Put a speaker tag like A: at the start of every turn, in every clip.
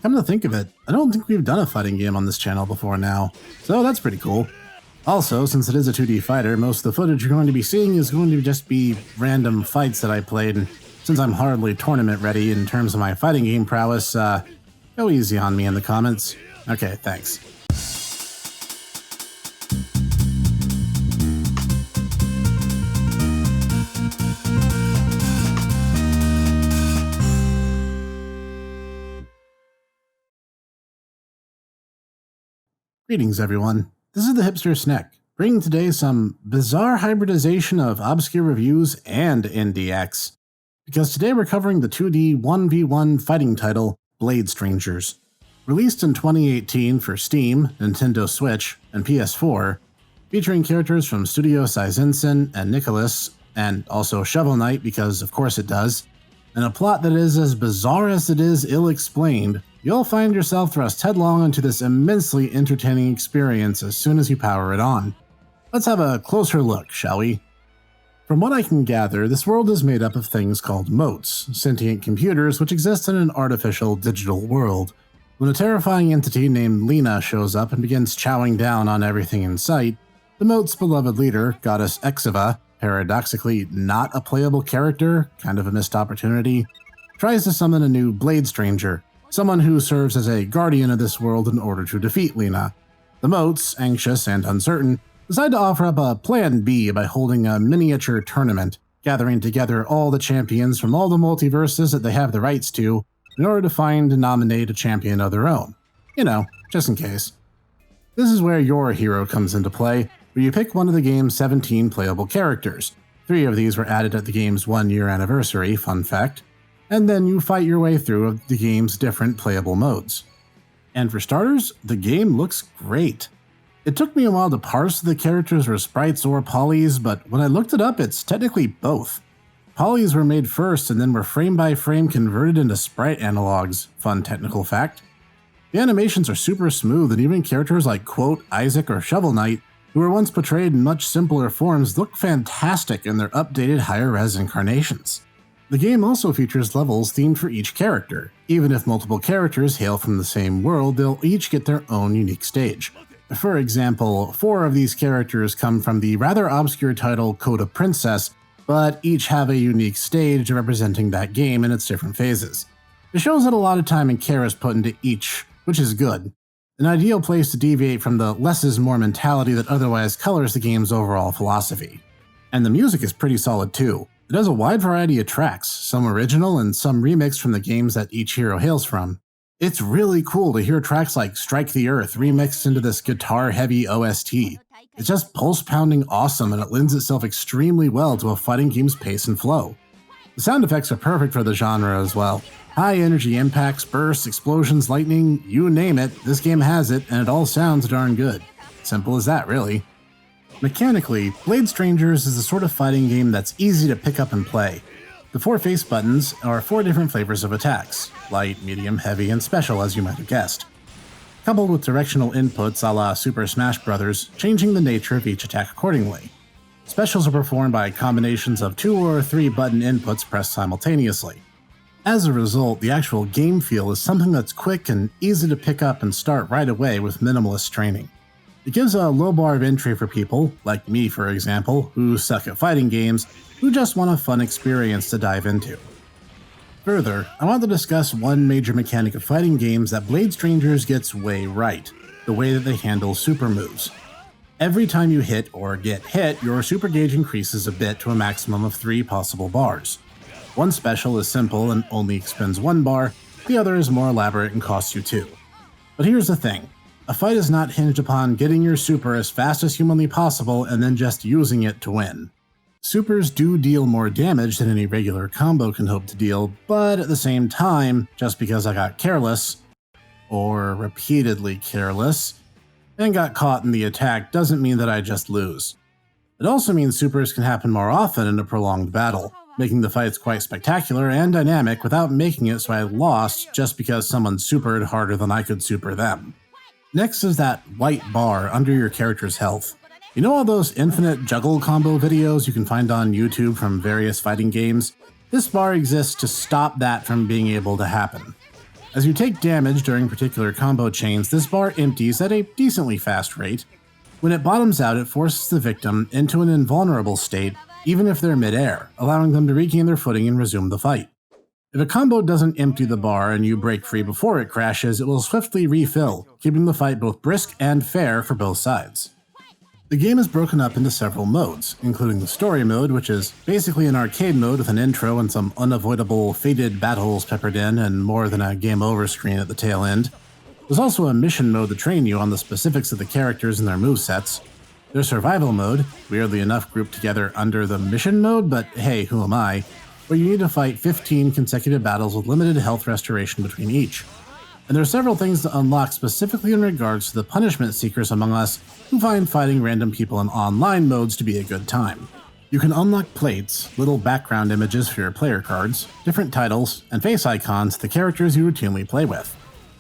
A: Come to think of it, I don't think we've done a fighting game on this channel before now, so that's pretty cool. Also, since it is a 2D fighter, most of the footage you're going to be seeing is going to just be random fights that I played, and since I'm hardly tournament ready in terms of my fighting game prowess, go easy on me in the comments. Okay, thanks. Greetings everyone, this is the Hipster Snek, bringing today some bizarre hybridization of obscure reviews and NDX. Because today we're covering the 2D 1v1 fighting title, Blade Strangers. Released in 2018 for Steam, Nintendo Switch, and PS4, featuring characters from Studio Seizensen and Nicholas, and also Shovel Knight because of course it does, and a plot that is as bizarre as it is ill-explained, you'll find yourself thrust headlong into this immensely entertaining experience as soon as you power it on. Let's have a closer look, shall we? From what I can gather, this world is made up of things called motes, sentient computers which exist in an artificial digital world. When a terrifying entity named Lena shows up and begins chowing down on everything in sight, the mote's beloved leader, Goddess Exiva, paradoxically not a playable character, kind of a missed opportunity, tries to summon a new Blade Stranger, someone who serves as a guardian of this world in order to defeat Lena. The motes, anxious and uncertain, decide to offer up a plan B by holding a miniature tournament, gathering together all the champions from all the multiverses that they have the rights to in order to find and nominate a champion of their own. You know, just in case. This is where your hero comes into play, where you pick one of the game's 17 playable characters. 3 of these were added at the game's 1-year anniversary, fun fact, and then you fight your way through the game's different playable modes. And for starters, the game looks great. It took me a while to parse if the characters were sprites or polys, but when I looked it up, it's technically both. Polys were made first and then were frame by frame converted into sprite analogs, fun technical fact. The animations are super smooth, and even characters like quote Isaac or Shovel Knight, who were once portrayed in much simpler forms, look fantastic in their updated higher-res incarnations. The game also features levels themed for each character. Even if multiple characters hail from the same world, they'll each get their own unique stage. For example, 4 of these characters come from the rather obscure title Code of Princess, but each have a unique stage representing that game in its different phases. It shows that a lot of time and care is put into each, which is good. An ideal place to deviate from the less is more mentality that otherwise colors the game's overall philosophy. And the music is pretty solid too. It has a wide variety of tracks, some original and some remixed from the games that each hero hails from. It's really cool to hear tracks like Strike the Earth remixed into this guitar-heavy OST. It's just pulse-pounding awesome, and it lends itself extremely well to a fighting game's pace and flow. The sound effects are perfect for the genre as well. High-energy impacts, bursts, explosions, lightning, you name it, this game has it, and it all sounds darn good. Simple as that, really. Mechanically, Blade Strangers is the sort of fighting game that's easy to pick up and play. The 4 face buttons are 4 different flavors of attacks, light, medium, heavy, and special as you might have guessed. Coupled with directional inputs a la Super Smash Bros., changing the nature of each attack accordingly. Specials are performed by combinations of 2 or 3 button inputs pressed simultaneously. As a result, the actual game feel is something that's quick and easy to pick up and start right away with minimalist training. It gives a low bar of entry for people, like me for example, who suck at fighting games, who just want a fun experience to dive into. Further, I want to discuss one major mechanic of fighting games that Blade Strangers gets way right, the way that they handle super moves. Every time you hit or get hit, your super gauge increases a bit to a maximum of 3 possible bars. One special is simple and only expends 1 bar, the other is more elaborate and costs you 2. But here's the thing, a fight is not hinged upon getting your super as fast as humanly possible and then just using it to win. Supers do deal more damage than any regular combo can hope to deal, but at the same time, just because I got careless, or repeatedly careless, and got caught in the attack doesn't mean that I just lose. It also means supers can happen more often in a prolonged battle, making the fights quite spectacular and dynamic without making it so I lost just because someone supered harder than I could super them. Next is that white bar under your character's health. You know all those infinite juggle combo videos you can find on YouTube from various fighting games? This bar exists to stop that from being able to happen. As you take damage during particular combo chains, this bar empties at a decently fast rate. When it bottoms out, it forces the victim into an invulnerable state, even if they're mid-air, allowing them to regain their footing and resume the fight. If a combo doesn't empty the bar and you break free before it crashes, it will swiftly refill, keeping the fight both brisk and fair for both sides. The game is broken up into several modes, including the story mode, which is basically an arcade mode with an intro and some unavoidable fated battles peppered in and more than a game over screen at the tail end. There's also a mission mode to train you on the specifics of the characters and their movesets. There's survival mode, weirdly enough grouped together under the mission mode, but hey, who am I, where you need to fight 15 consecutive battles with limited health restoration between each. And there are several things to unlock specifically in regards to the punishment seekers among us who find fighting random people in online modes to be a good time. You can unlock plates, little background images for your player cards, different titles, and face icons of the characters you routinely play with.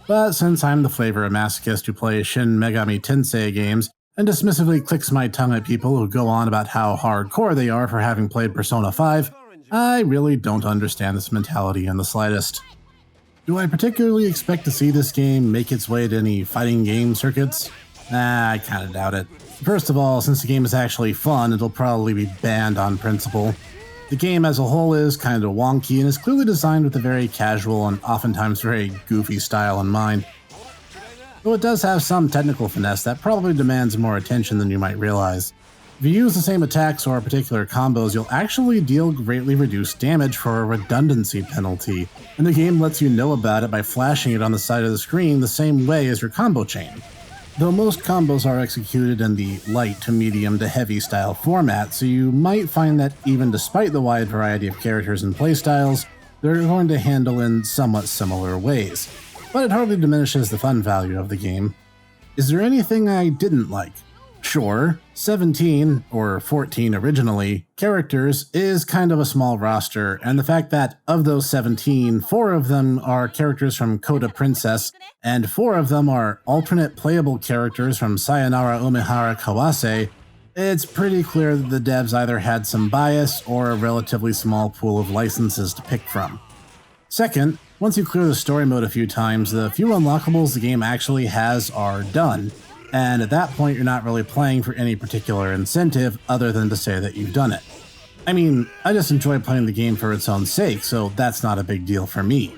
A: But since I'm the flavor of masochist who plays Shin Megami Tensei games and dismissively clicks my tongue at people who go on about how hardcore they are for having played Persona 5, I really don't understand this mentality in the slightest. Do I particularly expect to see this game make its way to any fighting game circuits? I kinda doubt it. First of all, since the game is actually fun, it'll probably be banned on principle. The game as a whole is kinda wonky and is clearly designed with a very casual and oftentimes very goofy style in mind. Though it does have some technical finesse that probably demands more attention than you might realize. If you use the same attacks or particular combos, you'll actually deal greatly reduced damage for a redundancy penalty, and the game lets you know about it by flashing it on the side of the screen the same way as your combo chain. Though most combos are executed in the light to medium to heavy style format, so you might find that even despite the wide variety of characters and playstyles, they're going to handle in somewhat similar ways. But it hardly diminishes the fun value of the game. Is there anything I didn't like? Sure, 17, or 14 originally, characters is kind of a small roster, and the fact that of those 17, 4 of them are characters from Coda Princess, and 4 of them are alternate playable characters from Sayonara Umehara Kawase, it's pretty clear that the devs either had some bias or a relatively small pool of licenses to pick from. Second, once you clear the story mode a few times, the few unlockables the game actually has are done. And at that point, you're not really playing for any particular incentive other than to say that you've done it. I mean, I just enjoy playing the game for its own sake, so that's not a big deal for me.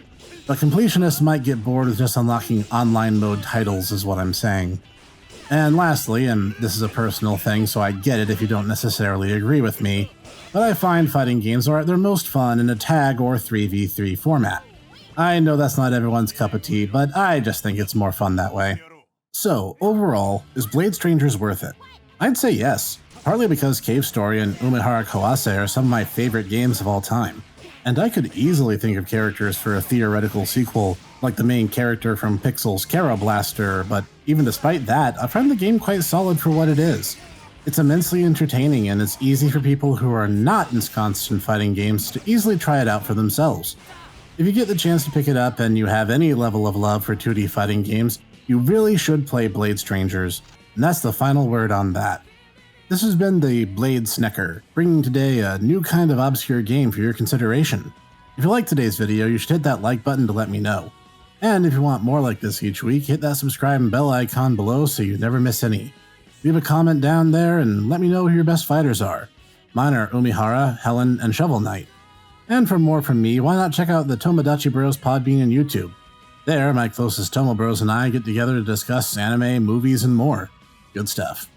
A: But completionists might get bored with just unlocking online mode titles is what I'm saying. And lastly, and this is a personal thing, so I get it if you don't necessarily agree with me, but I find fighting games are at their most fun in a tag or 3v3 format. I know that's not everyone's cup of tea, but I just think it's more fun that way. So, overall, is Blade Strangers worth it? I'd say yes, partly because Cave Story and Umehara Kawase are some of my favorite games of all time. And I could easily think of characters for a theoretical sequel, like the main character from Pixel's Kara Blaster, but even despite that, I find the game quite solid for what it is. It's immensely entertaining and it's easy for people who are not ensconced in fighting games to easily try it out for themselves. If you get the chance to pick it up and you have any level of love for 2D fighting games, you really should play Blade Strangers, and that's the final word on that. This has been the Blade Snekker, bringing today a new kind of obscure game for your consideration. If you liked today's video, you should hit that like button to let me know. And if you want more like this each week, hit that subscribe and bell icon below so you never miss any. Leave a comment down there and let me know who your best fighters are. Mine are Umehara, Helen, and Shovel Knight. And for more from me, why not check out the Tomodachi Bros Podbean and YouTube. There, my closest Tomo Bros and I get together to discuss anime, movies, and more. Good stuff.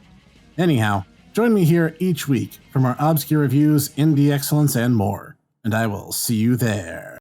A: Anyhow, join me here each week for more obscure reviews, indie excellence, and more. And I will see you there.